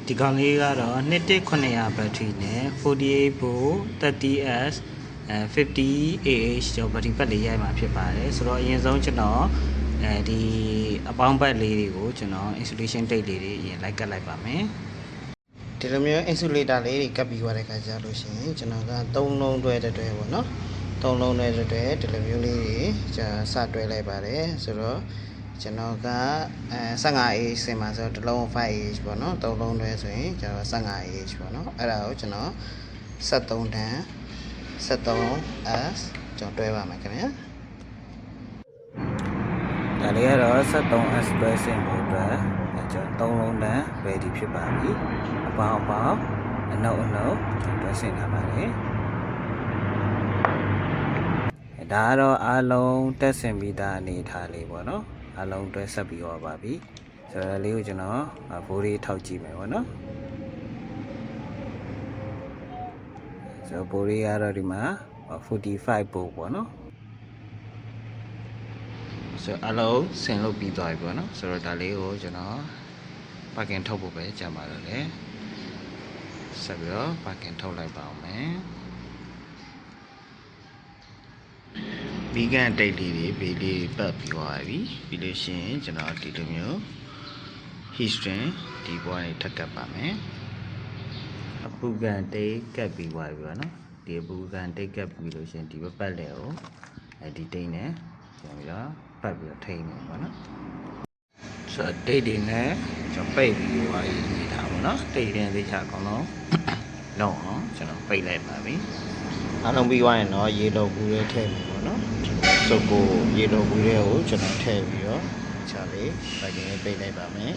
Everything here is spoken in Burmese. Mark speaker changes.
Speaker 1: ဒီကောင်လေးကတော့2900 battery နဲ့ 48 volt 30s 50ah ကျော် battery ပတ်လေးရိုက်မှာဖြစ်ပါတယ်ဆိုတော့အရင်ဆုံးကျွန်တော်ဒီအပေါင်းပတ်လေးတွေကိုကျွန်တော် insulation tape လေးတွေအရင်လိုက်ကပ်လိုက်ပါမယ်ဒီလိုမျိုး insulator လေးတွေကပ်ပြီးသွားတဲ့အခါကျလို့ရှိရင်ကျွန်တော်က3လုံးတွဲတွဲပေါ့နော်3လုံးတွဲတွဲဒီလိုမျိုးလေးတွေကျွန်တော်စတွဲလိုက်ပါတယ်ဆိုတော့ကျွန်တော်က15ah ဆင်ပါဆိုတော့တစ်လုံး 5ah ပေါ့နော်3လုံးတွဲဆိုရင်ကျွန်တော် 15ah ပေါ့နော်အဲ့ဒါကိုကျွန်တော်73တန်း 73s ကျွန်တော်တွဲပါမယ်ခင်ဗျာဒါလေးကတော့ 73s တွဲဆင်ဖို့အတွက်ကျွန်တော်3လုံးတန်း ready ဖြစ်ပါပြီအပေါင်းအနှုတ်ကျွန်တော်တွဲဆင်ထားပါတယ်ဒါကတော့အားလုံးတက်ဆင်ပြီးသားအနေထားလေးပေါ့နော်အားလုံးတွဲဆက်ပြီးတော့ပါပြီဆိုတော့လေးကိုကျွန်တော်ဘိုးလေးထောက်ကြည့်မယ်ပေါ့နော်ဆိုတော့ဘိုးလေးကတော့ဒီမှာ45 volt ပေါ့နော်ဆိုတော့အားလုံးဆင်လုပ်ပြီးသွားပြီပေါ့နော်ဆိုတော့ဒါလေးကိုကျွန်တော်ပါကင်ထုတ်ဖို့ပဲကြာပါတော့လေဆက်ပြီးတော့ပါကင်ထုတ်လိုက်ပါအောင်မယ်ဗီဂန်တိတ်လေးတွေဘေးလေးပတ်ပြီးသွားပြီပြီးလို့ရှိရင်ကျွန်တော်ဒီလိုမျိုး heat string ဒီဘွားလေးထပ်ကပ်ပါမယ်အပူကန်တိတ်ကပ်ပြီးသွားပြီပေါ့နော်ဒီအပူကန်တိတ်ကပ်ပြီးလို့ရှိရင်ဒီဘက်ပတ်လေကိုဒီတိတ်နဲ့ကျွန်တော်ပြီးတော့ပတ်ပြီးတော့ထိန်းမယ်ပေါ့နော်ဆိုတော့တိတ်တွေနဲ့ကျွန်တော်ပိတ်ပြီးသွားပြီနေတာပေါ့နော်တိတ်တဲ့လေးချအကောင်လုံးလုံးအောင်ကျွန်တော်ပိတ်လိုက်ပါပြီအားလုံးပြီးသွားရင်တော့ရေလုံဘူးလေးထည့်ပြီပေါ့နော်စုပ်ကိုရေလုံဘူးလေးကိုကျွန်တော်ထည့်ပြီးတော့ချာလေးပိုက်ကင်းပိတ်လိုက်ပါမယ်